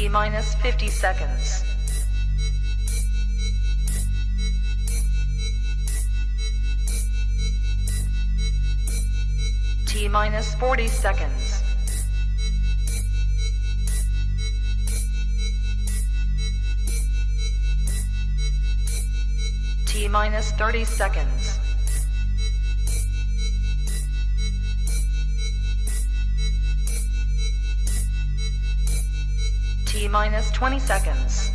T minus 50 seconds. T minus 40 seconds. T minus 30 seconds. T minus 20 seconds.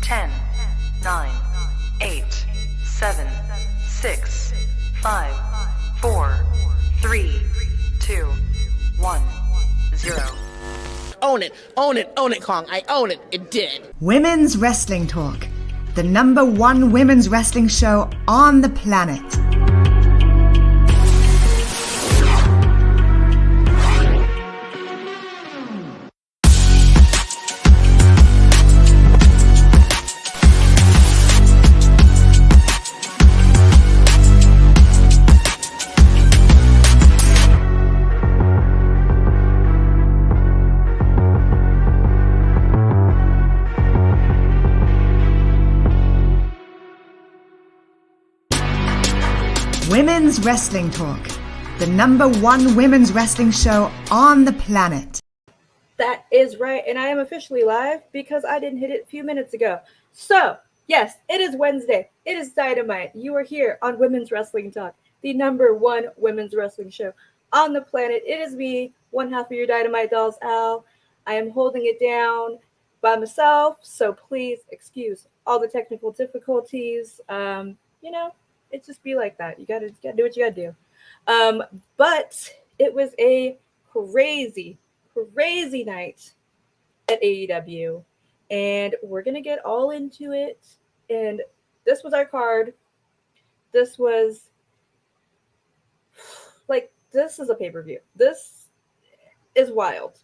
Ten, 9, 8, 7, 6, 5, 4, 3, 2, 1, 0. Own it, own it, own it, Kong. I own it. It did. Women's Wrestling Talk, the #1 women's wrestling show on the planet. Women's Wrestling Talk, the #1 women's wrestling show on the planet. That is right, and I am officially live because I didn't hit it a few minutes ago. So, yes, it is Wednesday. It is Dynamite. You are here on Women's Wrestling Talk, the #1 women's wrestling show on the planet. It is me, one half of your Dynamite dolls, Al. I am holding it down by myself, so please excuse all the technical difficulties. It just be like that. You gotta do what you gotta do. But it was a crazy night at AEW, and we're gonna get all into it. And this was our card. This was this is a pay-per-view. This is wild.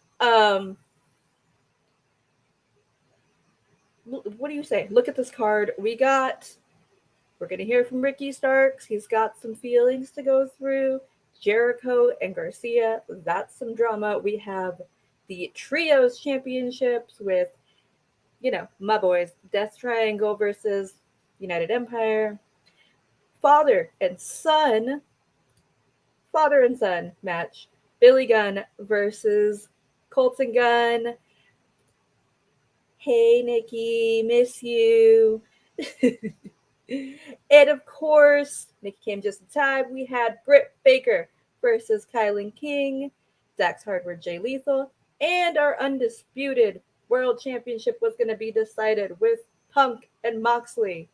What do you say? Look at this card. We're going to hear from Ricky Starks. He's got some feelings to go through. Jericho and Garcia, that's some drama. We have the Trios Championships with, my boys, Death Triangle versus United Empire. Father and son match. Billy Gunn versus Colton Gunn. Hey, Nikki, miss you. And of course, Nikki came just in time. We had Britt Baker versus Kilynn King, Dax Hardware, Jay Lethal, and our undisputed world championship was going to be decided with Punk and Moxley.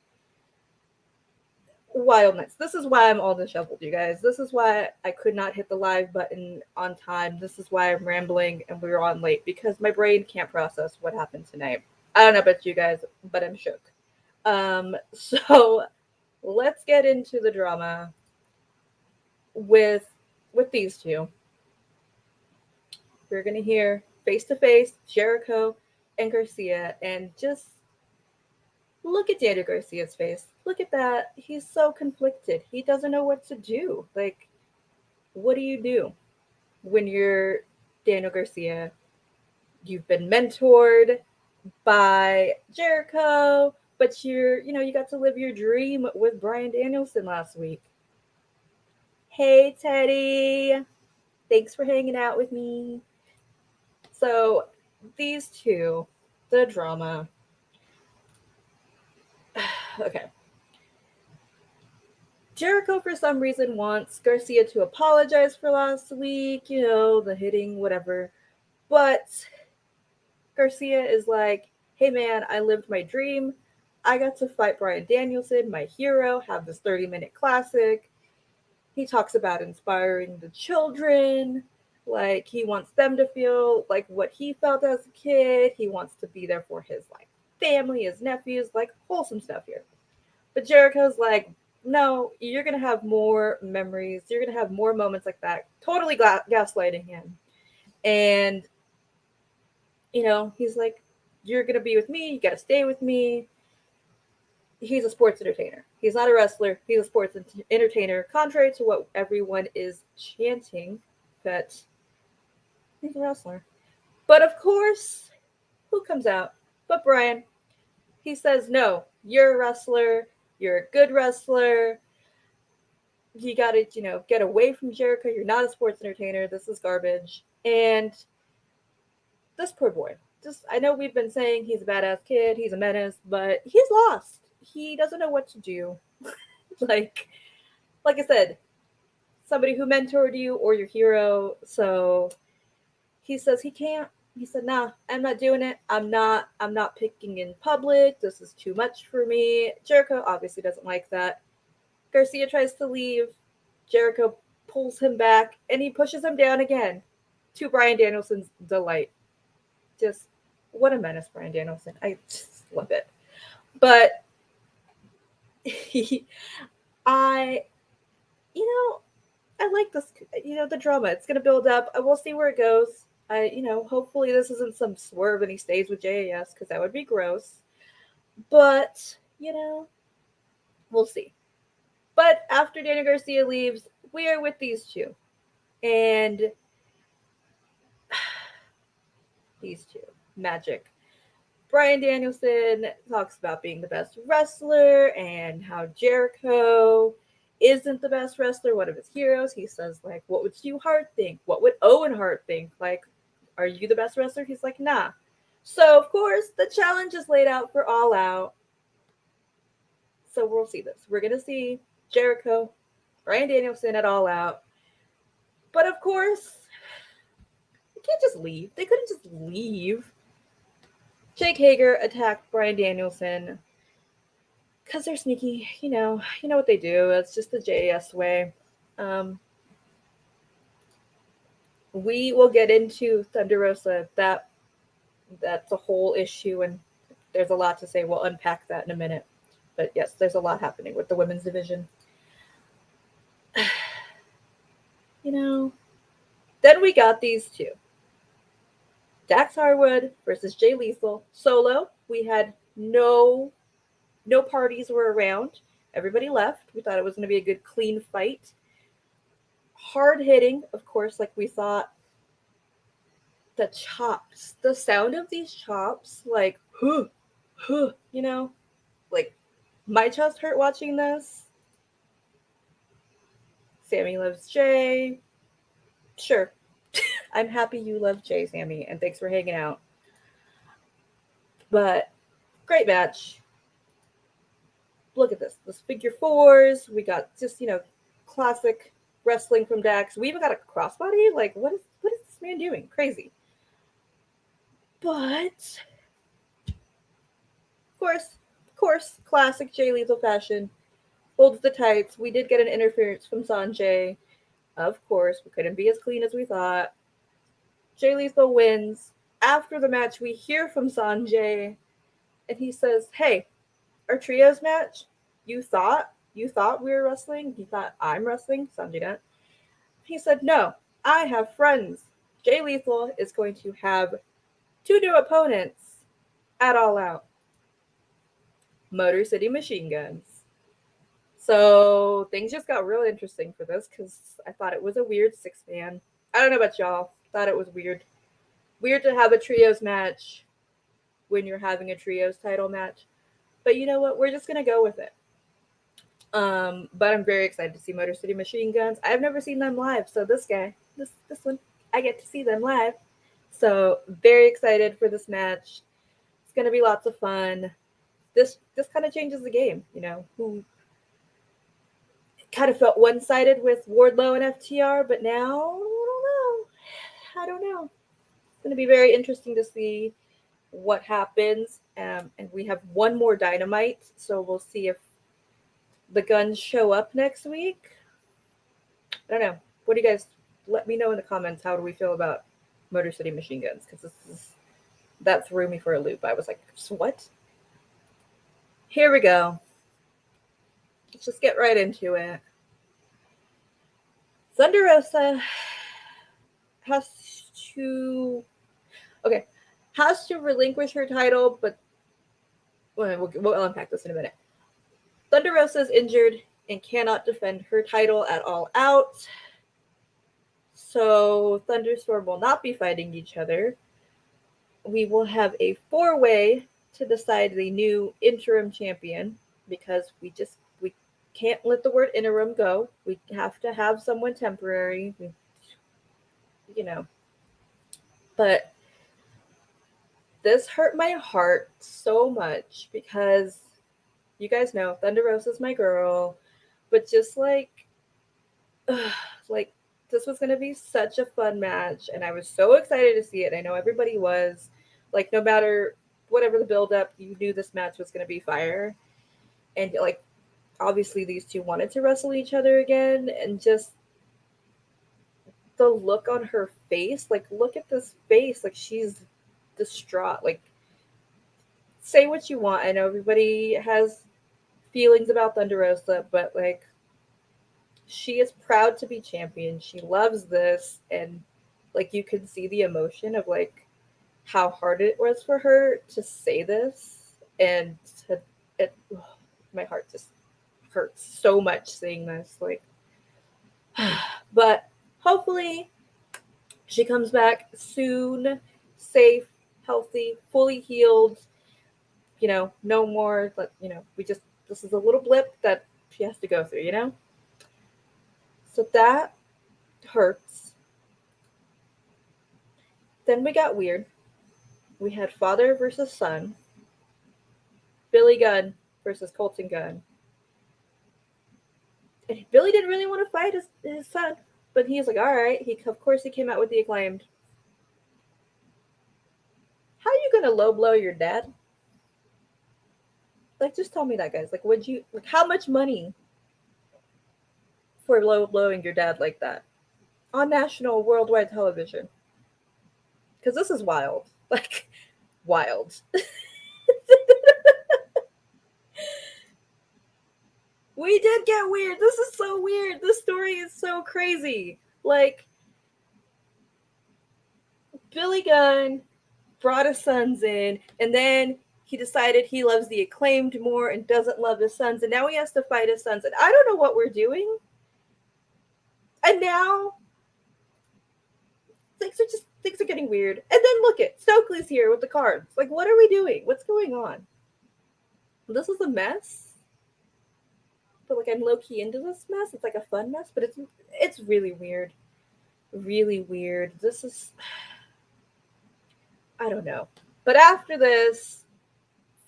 Wildness. This is why I'm all disheveled, you guys. This is why I could not hit the live button on time. This is why I'm rambling and we were on late, because my brain can't process what happened tonight. I don't know about you guys, but I'm shook. So let's get into the drama with these two. We're going to hear face-to-face Jericho and Garcia, and just look at Daniel Garcia's face. Look at that. He's so conflicted. He doesn't know what to do. What do you do when you're Daniel Garcia? You've been mentored by Jericho, but you got to live your dream with Bryan Danielson last week. Hey, Teddy. Thanks for hanging out with me. So, these two, the drama. Okay. Jericho, for some reason, wants Garcia to apologize for last week, the hitting, whatever. But Garcia is like, hey, man, I lived my dream. I got to fight Bryan Danielson, my hero, have this 30-minute classic. He talks about inspiring the children. He wants them to feel like what he felt as a kid. He wants to be there for his, family, his nephews, wholesome stuff here. But Jericho's like, no, you're going to have more memories. You're going to have more moments like that. Totally gaslighting him. And, he's like, you're going to be with me. You got to stay with me. he's a sports entertainer. He's not a wrestler. He's a sports entertainer, contrary to what everyone is chanting, that he's a wrestler. But of course, who comes out but Brian? He says, no, you're a wrestler. You're a good wrestler. You got to, get away from Jericho. You're not a sports entertainer. This is garbage. And this poor boy. I know we've been saying he's a badass kid. He's a menace, but he's lost. He doesn't know what to do. like I said, somebody who mentored you or your hero. So he says he can't. He said, nah, I'm not doing it. I'm not picking in public. This is too much for me. Jericho obviously doesn't like that. Garcia tries to leave. Jericho pulls him back, and he pushes him down again, to Bryan Danielson's delight. Just, what a menace, Bryan Danielson. I just love it. But, I like this, the drama. It's going to build up. We'll see where it goes. Hopefully this isn't some swerve and he stays with JAS, because that would be gross. But, we'll see. But after Daniel Garcia leaves, we are with these two. And these two. Magic. Bryan Danielson talks about being the best wrestler and how Jericho isn't the best wrestler, one of his heroes. He says, like, what would Stu Hart think? What would Owen Hart think? Like, are you the best wrestler? He's like, nah. So, of course, the challenge is laid out for All Out. So we'll see this. We're going to see Jericho, Bryan Danielson at All Out. But, of course, they can't just leave. They couldn't just leave. Jake Hager attacked Bryan Danielson because they're sneaky. You know what they do. It's just the JAS way. We will get into Thunder Rosa. That's a whole issue, and there's a lot to say. We'll unpack that in a minute. But yes, there's a lot happening with the women's division. Then we got these two. Dax Harwood versus Jay Lethal. Solo. We had no parties were around. Everybody left. We thought it was going to be a good, clean fight. Hard hitting, of course, like we thought. The chops. The sound of these chops, like, like, my chest hurt watching this. Sammy loves Jay. Sure. I'm happy you love Jay, Sammy, and thanks for hanging out. But great match. Look at this. This figure fours. We got just, classic wrestling from Dax. We even got a crossbody. Like, what is this man doing? Crazy. But of course, classic Jay Lethal fashion. Holds the tights. We did get an interference from Sanjay. Of course, we couldn't be as clean as we thought. Jay Lethal wins. After the match, we hear from Sanjay, and he says, hey, our trios match, you thought we were wrestling? You thought I'm wrestling? Sanjay didn't. He said, no, I have friends. Jay Lethal is going to have 2 new opponents at All Out. Motor City Machine Guns. So things just got real interesting for this, because I thought it was a weird 6-man. I don't know about y'all. Thought it was weird. Weird to have a trios match when you're having a trios title match. But you know what? We're just going to go with it. But I'm very excited to see Motor City Machine Guns. I've never seen them live. So this one, I get to see them live. So very excited for this match. It's going to be lots of fun. This kind of changes the game, who kind of felt one-sided with Wardlow and FTR, but now, I don't know. It's going to be very interesting to see what happens. And we have one more Dynamite, so we'll see if the Guns show up next week. I don't know. What do you guys, let me know in the comments, how do we feel about Motor City Machine Guns? Because that threw me for a loop. I was like, what? Here we go. Let's just get right into it. Thunder Rosa has to relinquish her title, but we'll unpack this in a minute. Thunder Rosa is injured and cannot defend her title at All Out. So Thunderstorm will not be fighting each other. We will have a four-way to decide the new interim champion because we can't let the word interim go. We have to have someone temporary. You know. But this hurt my heart so much because you guys know Thunder Rosa's my girl, but just like this was gonna be such a fun match, and I was so excited to see it. I know everybody was. Like, no matter whatever the build up, you knew this match was gonna be fire. And like, obviously these two wanted to wrestle each other again, and just the look on her face, like, look at this face, like she's distraught. Like, say what you want. I know everybody has feelings about Thunder Rosa, but like, she is proud to be champion. She loves this, and like, you can see the emotion of like how hard it was for her to say this, and my heart just hurts so much seeing this. Like, but hopefully she comes back soon, safe, healthy, fully healed. No more. But this is a little blip that she has to go through. So that hurts. Then we got weird. We had father versus son. Billy Gunn versus Colton Gunn. And Billy didn't really want to fight his son, but he's like, all right. Of course he came out with the Acclaimed. How are you gonna low blow your dad? Like, just tell me that, guys. Like, how much money for low blowing your dad like that on national worldwide television? Because this is wild. Like, wild. We did get weird. This is so weird. This story is so crazy. Like, Billy Gunn brought his sons in, and then he decided he loves the Acclaimed more and doesn't love his sons, and now he has to fight his sons. And I don't know what we're doing. And now things are getting weird. And then look at Stokely's here with the cards. Like, what are we doing? What's going on? This is a mess. But like, I'm low key into this mess. It's like a fun mess, but it's really weird. Really weird. This is, I don't know. But after this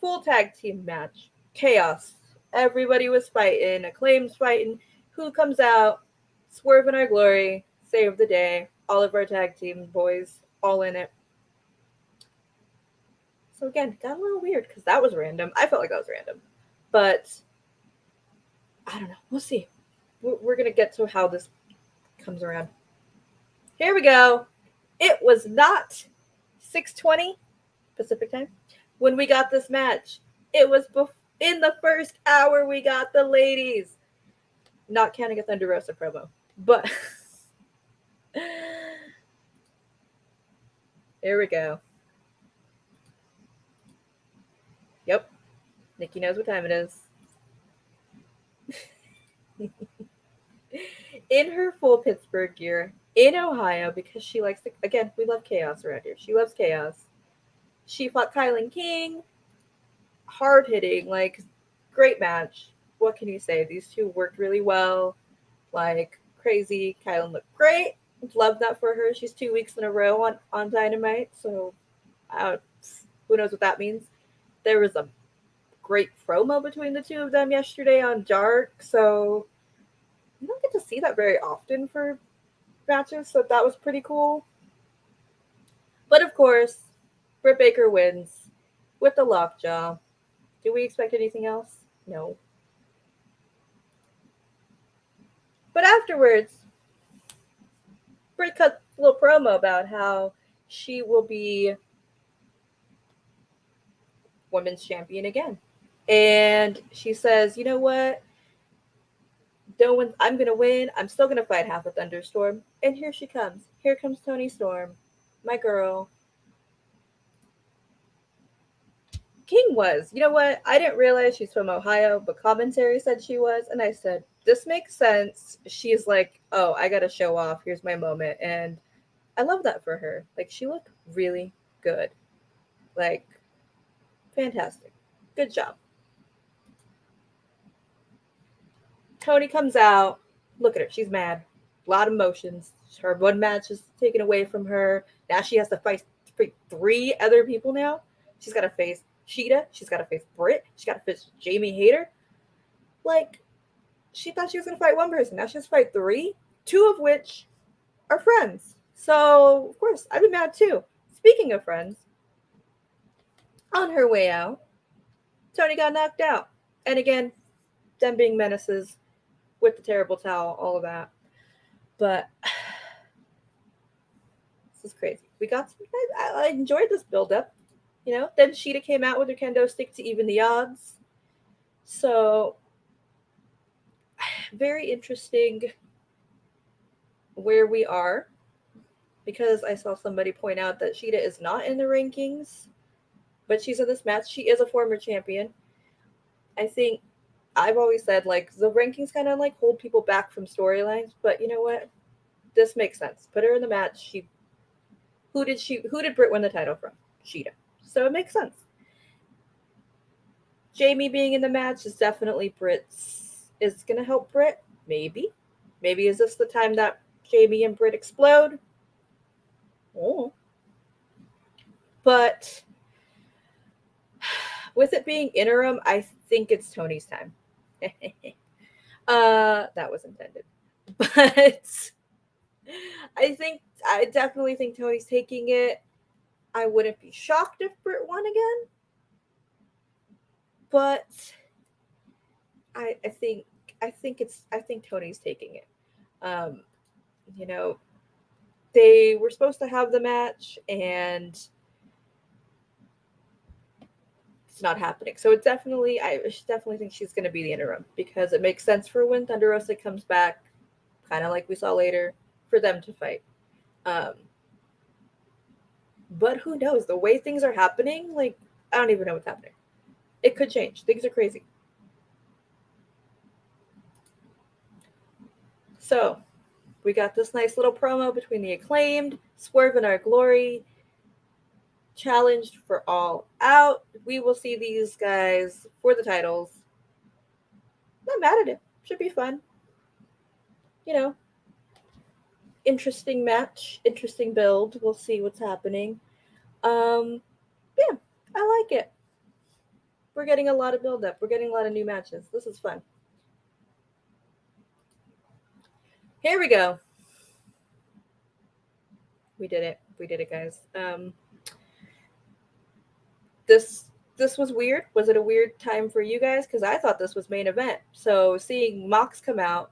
full tag team match, chaos. Everybody was fighting. Acclaim's fighting. Who comes out? Swerve in our glory. Save the day. All of our tag team boys, all in it. So again, got a little weird because that was random. I felt like that was random. But I don't know. We'll see. We're going to get to how this comes around. Here we go. It was not 6:20 Pacific time when we got this match. It was in the first hour we got the ladies. Not counting a Thunder Rosa promo. But here we go. Yep. Nikki knows what time it is. In her full Pittsburgh gear, in Ohio, because she likes to, again, we love chaos around here. She loves chaos. She fought Kilynn King. Hard hitting, like, great match. What can you say? These two worked really well. Like, crazy. Kilynn looked great. Love that for her. She's 2 weeks in a row on Dynamite, so who knows what that means. There was a great promo between the two of them yesterday on Dark, so you don't get to see that very often for matches, so that was pretty cool. But of course, Britt Baker wins with the lockjaw. Do we expect anything else? No. But afterwards, Britt cut a little promo about how she will be women's champion again. And she says, you know what? I'm going to win. I'm still going to fight half a Thunderstorm. And here she comes. Here comes Toni Storm, my girl. King was. You know what? I didn't realize she's from Ohio, but commentary said she was. And I said, this makes sense. She's like, oh, I got to show off. Here's my moment. And I love that for her. Like, she looked really good. Like, fantastic. Good job. Toni comes out. Look at her. She's mad. A lot of emotions. Her one match is taken away from her. Now she has to fight 3 other people now. She's got to face Shida. She's got to face Britt. She's got to face Jamie Hayter. Like, she thought she was going to fight one person. Now she has to fight 3, 2 of which are friends. So, of course, I'd be mad too. Speaking of friends, on her way out, Toni got knocked out. And again, them being menaces with the terrible towel, all of that. But this is crazy. We got some. I enjoyed this build-up. You know, then Shida came out with her kendo stick to even the odds. So, very interesting where we are. Because I saw somebody point out that Shida is not in the rankings, but she's in this match. She is a former champion. I think I've always said, like, the rankings kind of like hold people back from storylines, but you know what? This makes sense. Put her in the match. Who did Britt win the title from? Shida. So it makes sense. Jamie being in the match is definitely is going to help Britt. Maybe. Maybe is this the time that Jamie and Britt explode? Oh. But with it being interim, I think it's Toni's time. That was intended. But I definitely think Toni's taking it. I wouldn't be shocked if Britt won again. But I think Toni's taking it. You know, they were supposed to have the match and it's not happening. So I definitely think she's going to be the interim because it makes sense for when Thunder Rosa comes back, kind of like we saw later, for them to fight. But who knows? The way things are happening, like, I don't even know what's happening. It could change. Things are crazy. So, we got this nice little promo between the Acclaimed, Swerve and Our Glory, challenged for All Out. We will see these guys for the titles. Not mad at it. Should be fun. You know, interesting match, interesting build. We'll see what's happening. Yeah, I like it. We're getting a lot of build up. We're getting a lot of new matches. This is fun. Here we go. We did it. We did it, guys. This was weird. Was it a weird time for you guys? Because I thought this was main event. So seeing Mox come out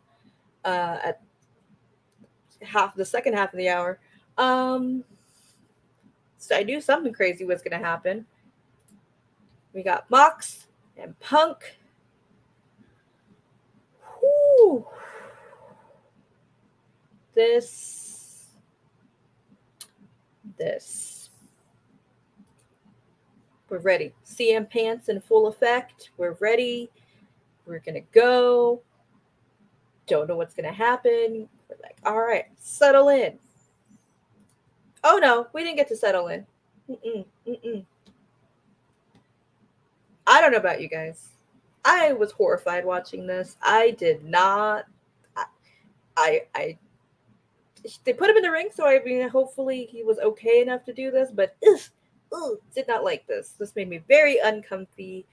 at the second half of the hour, so I knew something crazy was going to happen. We got Mox and Punk. Whew. This. We're ready. CM Pants in full effect. We're ready. We're going to go. Don't know what's going to happen. We're like, all right, settle in. Oh, no, we didn't get to settle in. I don't know about you guys. I was horrified watching this. I did not. They put him in the ring, so I mean, hopefully he was okay enough to do this, but did not like this. This made me very uncomfy.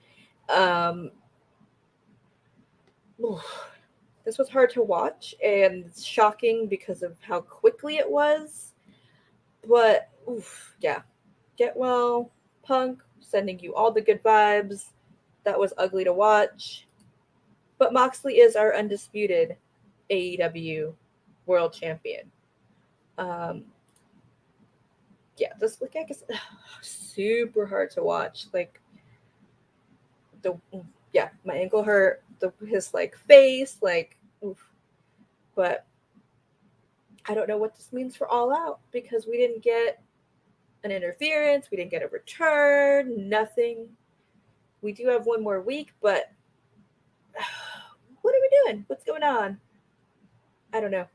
This was hard to watch and shocking because of how quickly it was. But, yeah. Get well, Punk, sending you all the good vibes. That was ugly to watch. But Moxley is our undisputed AEW World Champion. Yeah, this look, I guess, super hard to watch. Like, my ankle hurt. His like face, like, oof. But I don't know what this means for All Out because we didn't get an interference, we didn't get a return, nothing. We do have one more week, but what are we doing? What's going on? I don't know.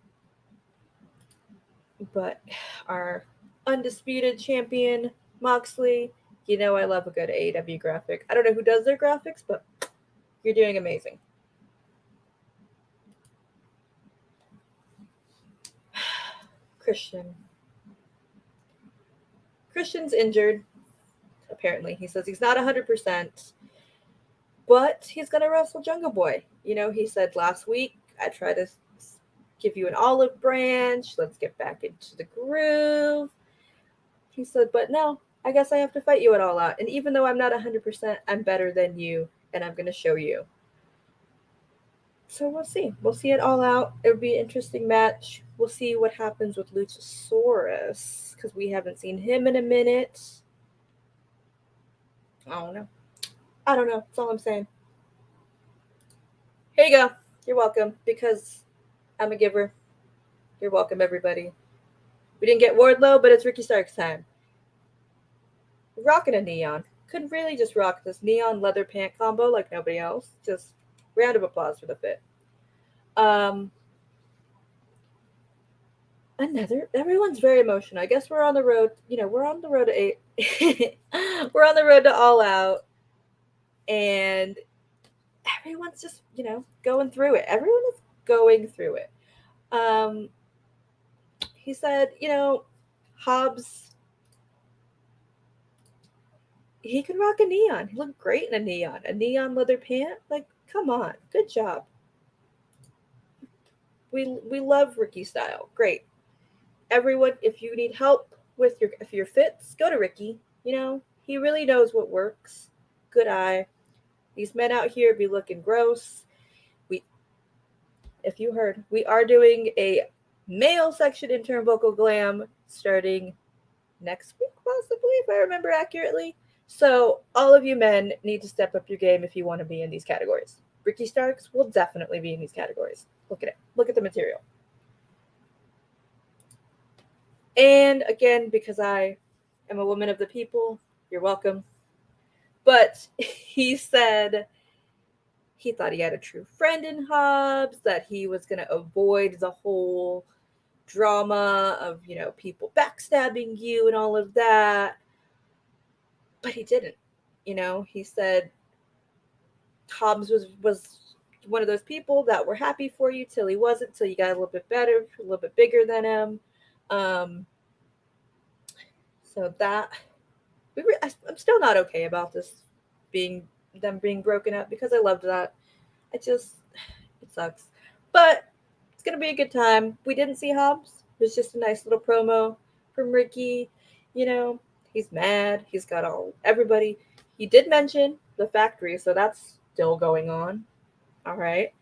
But our undisputed champion, Moxley, you know I love a good AEW graphic. I don't know who does their graphics, but you're doing amazing. Christian's injured, apparently. He says he's not 100%, but he's going to wrestle Jungle Boy. You know, he said last week, I try to give you an olive branch. Let's get back into the groove. He said, but no, I guess I have to fight you at all out. And even though I'm not 100%, I'm better than you, and I'm going to show you. So we'll see. We'll see it all out. It would be an interesting match. We'll see what happens with Luchasaurus, because we haven't seen him in a minute. I don't know. That's all I'm saying. Here you go. You're welcome, because I'm a giver. You're welcome, everybody. We didn't get Wardlow, but it's Ricky Starks time. Rocking a neon. Couldn't really just rock this neon leather pant combo like nobody else. Just round of applause for the fit. Everyone's very emotional. I guess we're on the road. We're on the road to we're on the road to All Out, and everyone's just going through it. Everyone is going through it. He said, Hobbs, he can rock a neon. He looked great in a neon leather pant. Like, come on, good job. We love Ricky style. Great. Everyone, if you need help with your fits, go to Ricky. He really knows what works. Good eye. These men out here be looking gross. If you heard, we are doing a male section intern vocal glam starting next week, possibly, if I remember accurately. So all of you men need to step up your game if you want to be in these categories. Ricky Starks will definitely be in these categories. Look at it. Look at the material. And again, because I am a woman of the people, you're welcome. But he said he thought he had a true friend in Hobbs, that he was going to avoid the whole drama of, people backstabbing you and all of that. But he didn't. He said Hobbs was one of those people that were happy for you till he wasn't, till you got a little bit better, a little bit bigger than him. So that I'm still not okay about this them being broken up, because I loved that. It sucks, but it's gonna be a good time. We didn't see Hobbs. It was just a nice little promo from Ricky. He's mad. He's got everybody. He did mention the factory, so that's still going on. All right.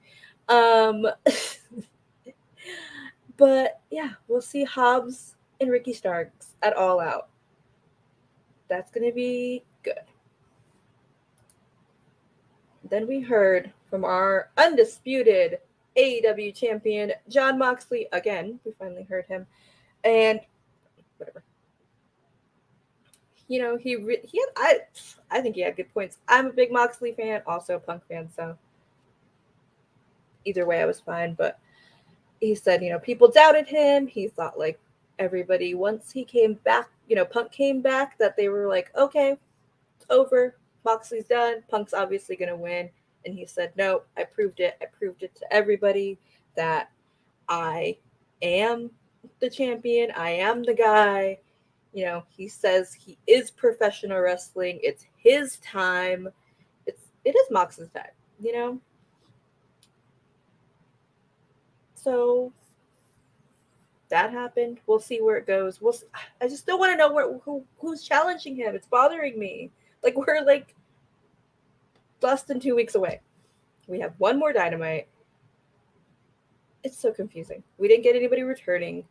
But yeah, we'll see Hobbs and Ricky Starks at All Out. That's going to be good. Then we heard from our undisputed AEW champion, Jon Moxley. Again, we finally heard him. And whatever. I think he had good points. I'm a big Moxley fan, also a Punk fan, so either way I was fine. But he said, people doubted him. He thought, like, everybody, once he came back, Punk came back, that they were like, okay, it's over. Moxley's done. Punk's obviously going to win. And he said, no, I proved it. I proved it to everybody that I am the champion. I am the guy. He says he is professional wrestling. It's his time. It is Mox's time, So that happened. We'll see where it goes. I just don't want to know who's challenging him. It's bothering me. Like, we're like less than 2 weeks away. We have one more Dynamite. It's so confusing. We didn't get anybody returning.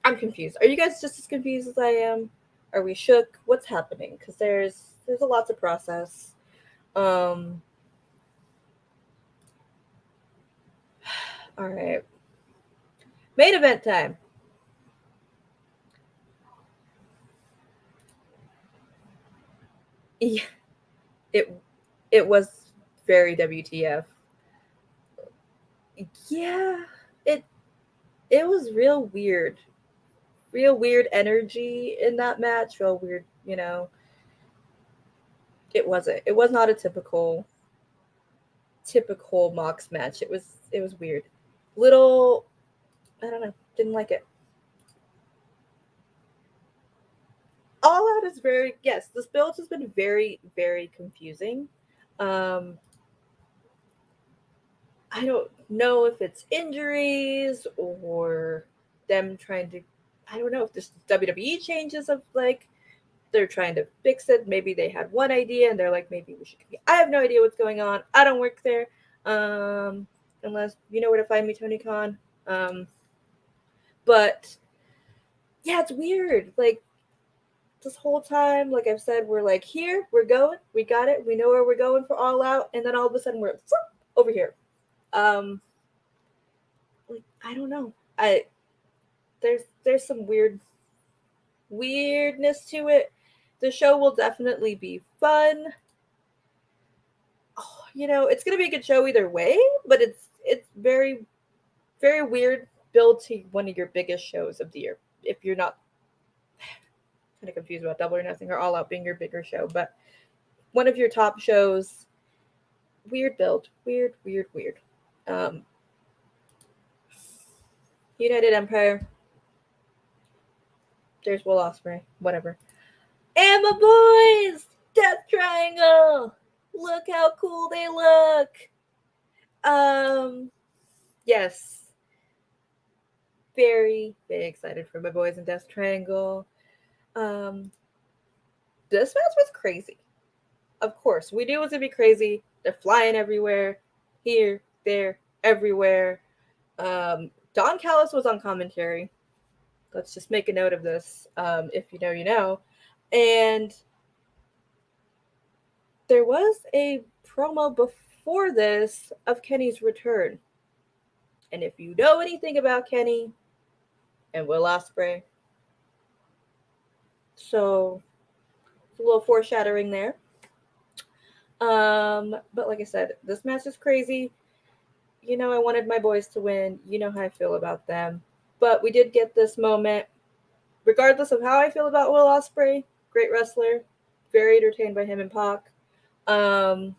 I'm confused. Are you guys just as confused as I am? Are we shook? What's happening? Because there's a lot to process. All right. Main event time. Yeah, it was very WTF. Yeah, it it was real weird energy in that match. Real weird, It wasn't. It was not a typical Mox match. It was weird. Little, I don't know. Didn't like it. All Out is very, yes. This build has been very very confusing. Um, I don't know if it's injuries or them trying to. I don't know if this WWE changes of like they're trying to fix it. Maybe they had one idea and they're like, maybe we should. I have no idea what's going on. I don't work there. Unless you know where to find me, Tony Khan. But yeah, it's weird. Like this whole time, like I've said, we're like here, we're going, we got it, we know where we're going for All Out, and then all of a sudden we're over here. Um, like I don't know. There's some weirdness to it. The show will definitely be fun. Oh, it's gonna be a good show either way, but it's very very weird build to one of your biggest shows of the year. If you're not kind of confused about Double or Nothing or All Out being your bigger show, but one of your top shows, weird build, weird. Um, United Empire. There's Will Ospreay, whatever. And my boys, Death Triangle. Look how cool they look. Yes. Very, very excited for my boys in Death Triangle. This match was crazy. Of course, we knew it was gonna be crazy. They're flying everywhere, here, there, everywhere. Don Callis was on commentary. Let's just make a note of this. If you know, you know. And there was a promo before this of Kenny's return. And if you know anything about Kenny and Will Ospreay, so it's a little foreshadowing there. But like I said, this match is crazy. I wanted my boys to win. You know how I feel about them. But we did get this moment. Regardless of how I feel about Will Ospreay, great wrestler, very entertained by him and Pac. I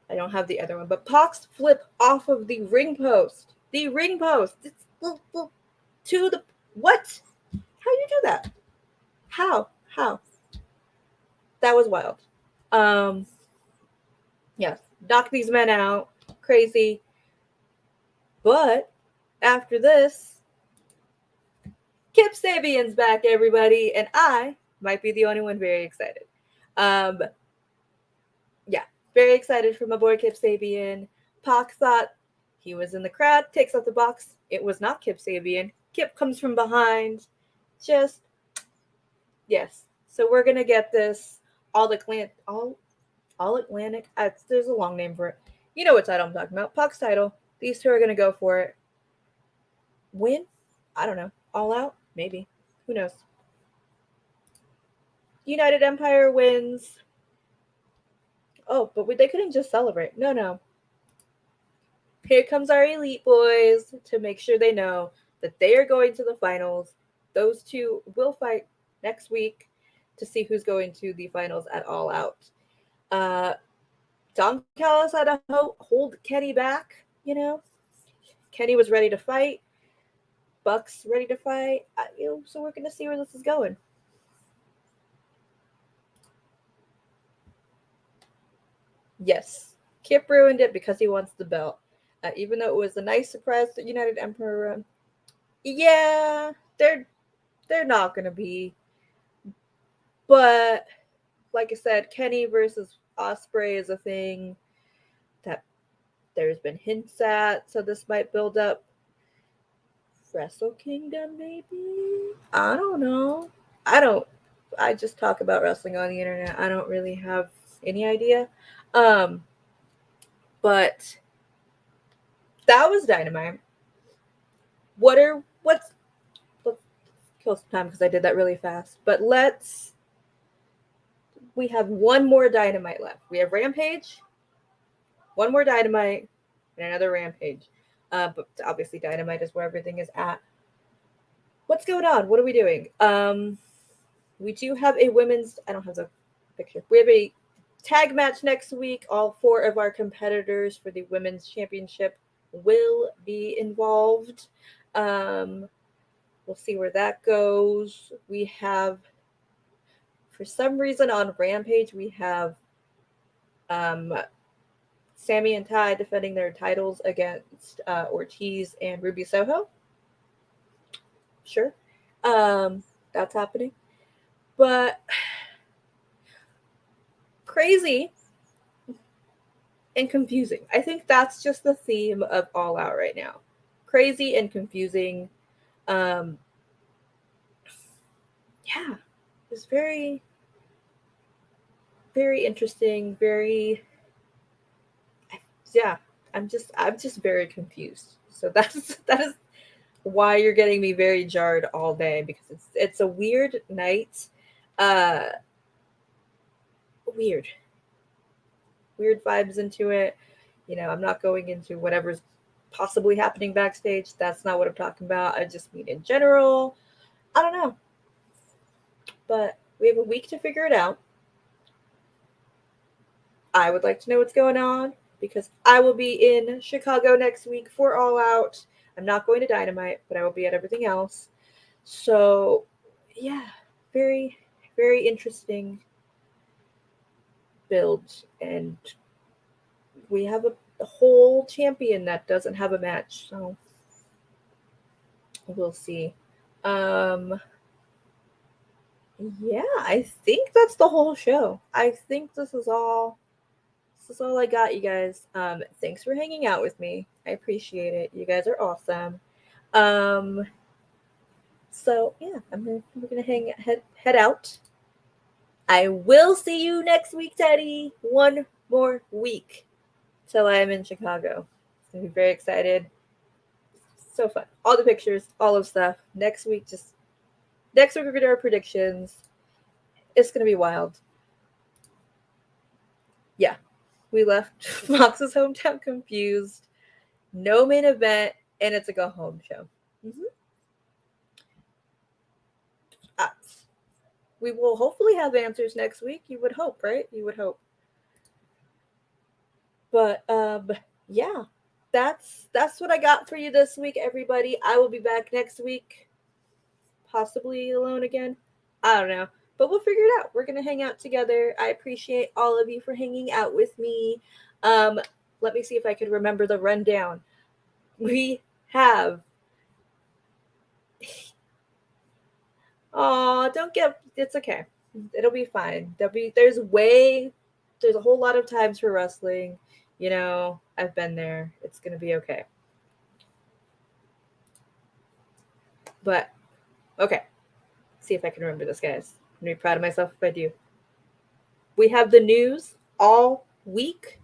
don't have the other one, but Pac's flip off of the ring post. The ring post. It's to the what? How do you do that? How? That was wild. Yes, knock these men out. Crazy. But after this, Kip Sabian's back, everybody, and I might be the only one very excited. Yeah, very excited for my boy Kip Sabian. Pac thought he was in the crowd, takes out the box. It was not Kip Sabian. Kip comes from behind. Just, yes. So we're going to get this all Atlantic. There's a long name for it. You know what title I'm talking about. Pac's title. These two are going to go for it. Win? I don't know. All Out? Maybe. Who knows? United Empire wins. Oh, but they couldn't just celebrate. No. Here comes our Elite boys to make sure they know that they are going to the finals. Those two will fight next week to see who's going to the finals at All Out. Don Callis had to hold Kenny back, Kenny was ready to fight. Buck's ready to fight. So we're going to see where this is going. Yes, Kip ruined it because he wants the belt. Even though it was a nice surprise that United Emperor. Yeah, they're not going to be. But like I said, Kenny versus Ospreay is a thing that there's been hints at. So this might build up Wrestle Kingdom, maybe? I don't know. I just talk about wrestling on the internet. I don't really have any idea. But that was Dynamite. Let's kill some time because I did that really fast. But let's we have one more Dynamite left. We have Rampage, one more Dynamite, and another Rampage. But obviously Dynamite is where everything is at. What's going on? What are we doing? We do have a women's, I don't have the picture. We have a tag match next week. All 4 of our competitors for the women's championship will be involved. We'll see where that goes. We have, for some reason on Rampage, we have Sammy and Ty defending their titles against Ortiz and Ruby Soho. Sure. That's happening. But crazy and confusing. I think that's just the theme of All Out right now. Crazy and confusing. Yeah. It's very, very interesting. Yeah. I'm just very confused. So that is why you're getting me very jarred all day, because it's a weird night. Weird vibes into it. I'm not going into whatever's possibly happening backstage. That's not what I'm talking about. I just mean in general. I don't know. But we have a week to figure it out. I would like to know what's going on, because I will be in Chicago next week for All Out. I'm not going to Dynamite, but I will be at everything else. So, yeah, very, very interesting build. And we have a whole champion that doesn't have a match. So, we'll see. Yeah, I think that's the whole show. I think this is all I got, you guys. Thanks for hanging out with me. I appreciate it. You guys are awesome. So yeah, we're gonna head out. I will see you next week, Teddy. One more week till I'm in Chicago. It's gonna be very excited. So fun. All the pictures, all of stuff. Next week we're gonna do our predictions. It's gonna be wild. Yeah. We left Fox's hometown confused. No main event, and it's a go home show. Mm-hmm. We will hopefully have answers next week. You would hope, right? You would hope. But yeah, that's what I got for you this week, everybody. I will be back next week, possibly alone again. I don't know. But we'll figure it out. We're going to hang out together. I appreciate all of you for hanging out with me. Let me see if I can remember the rundown. We have... It's okay. It'll be fine. There's a whole lot of times for wrestling. I've been there. It's going to be okay. But, okay. See if I can remember this, guys. I'm going to be proud of myself if I do. We have the news all week.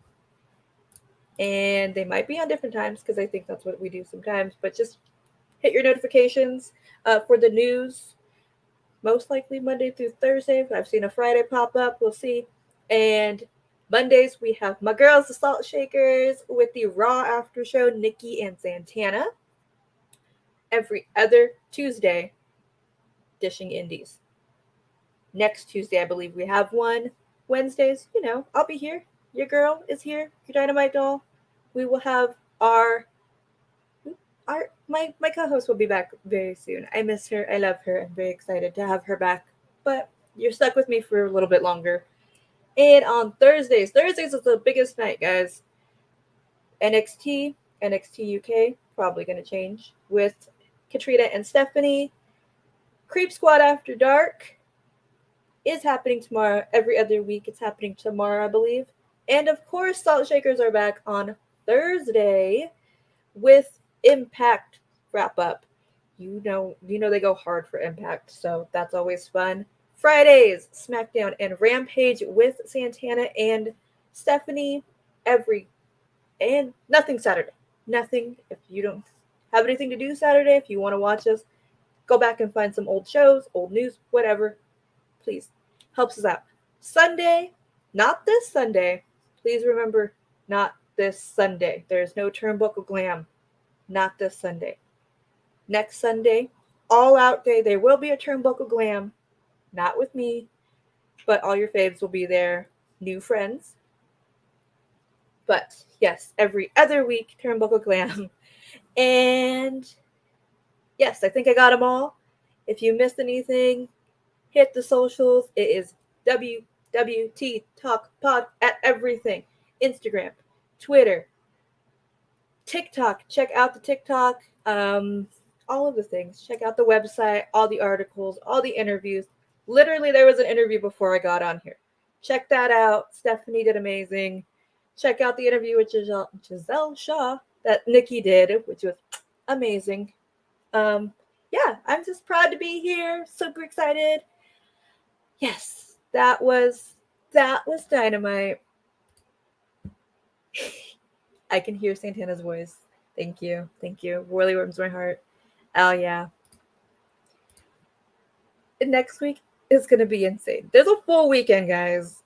And they might be on different times, because I think that's what we do sometimes. But just hit your notifications for the news. Most likely Monday through Thursday. I've seen a Friday pop up. We'll see. And Mondays, we have my girls, the Salt Shakers, with the Raw after show, Nikki and Santana. Every other Tuesday, Dishing Indies. Next Tuesday, I believe we have one. Wednesdays, I'll be here. Your girl is here. Your Dynamite doll. We will have my co-host will be back very soon. I miss her. I love her. I'm very excited to have her back. But you're stuck with me for a little bit longer. And on Thursdays is the biggest night, guys. NXT UK, probably going to change, with Katrina and Stephanie. Creep Squad After Dark is happening tomorrow. Every other week it's happening tomorrow, I believe. And of course, Salt Shakers are back on Thursday with Impact wrap up. You know they go hard for Impact, so that's always fun. Fridays, SmackDown and Rampage with Santana and Stephanie. And nothing Saturday. Nothing. If you don't have anything to do Saturday, if you want to watch us, go back and find some old shows, old news, whatever. Please, helps us out. Sunday, not this Sunday. Please remember, not this Sunday. There's no Turnbuckle Glam. Not this Sunday. Next Sunday, All Out Day, there will be a Turnbuckle Glam. Not with me, but all your faves will be there. New friends. But yes, every other week, Turnbuckle Glam. And yes, I think I got them all. If you missed anything, hit the socials. It is WWT Talk Pod at everything. Instagram, Twitter, TikTok. Check out the TikTok. All of the things. Check out the website, all the articles, all the interviews. Literally, there was an interview before I got on here. Check that out. Stephanie did amazing. Check out the interview with Giselle Shaw that Nikki did, which was amazing. Yeah, I'm just proud to be here. Super excited. Yes, that was Dynamite. I can hear Santana's voice. Thank you. Really warms my heart. Oh yeah. Next week is gonna be insane. There's a full weekend, guys.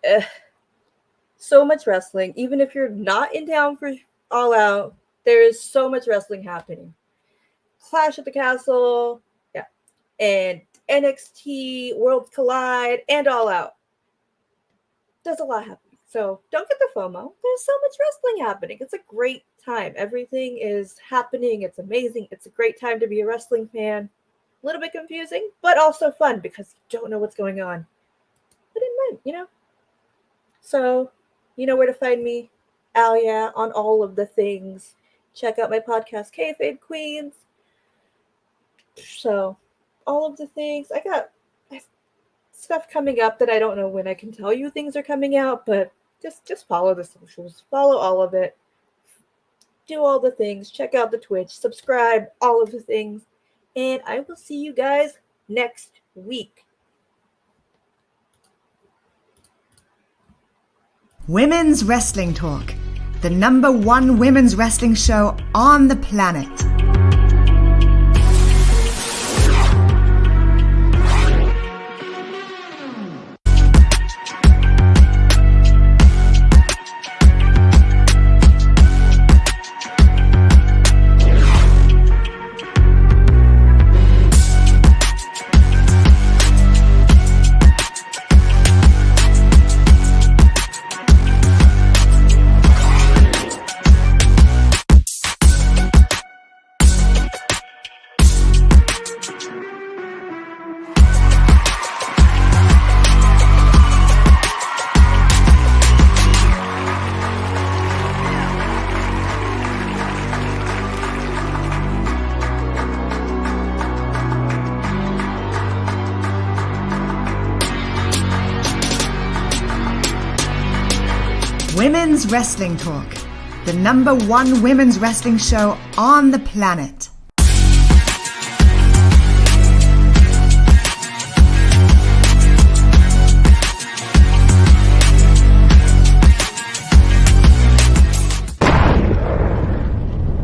So much wrestling. Even if you're not in town for All Out, there is so much wrestling happening. Clash at the Castle, yeah, and NXT, Worlds Collide, and All Out. There's a lot happening. So don't get the FOMO. There's so much wrestling happening. It's a great time. Everything is happening. It's amazing. It's a great time to be a wrestling fan. A little bit confusing, but also fun because you don't know what's going on. But in mind, So, you know where to find me. Alia on all of the things. Check out my podcast, Kayfabe Queens. So, all of the things. I got stuff coming up that I don't know when I can tell you things are coming out, but just follow the socials. Follow all of it. Do all the things. Check out the Twitch. Subscribe. All of the things. And I will see you guys next week. Women's Wrestling Talk, the #1 women's wrestling show on the planet. Women's Wrestling Talk, the #1 women's wrestling show on the planet.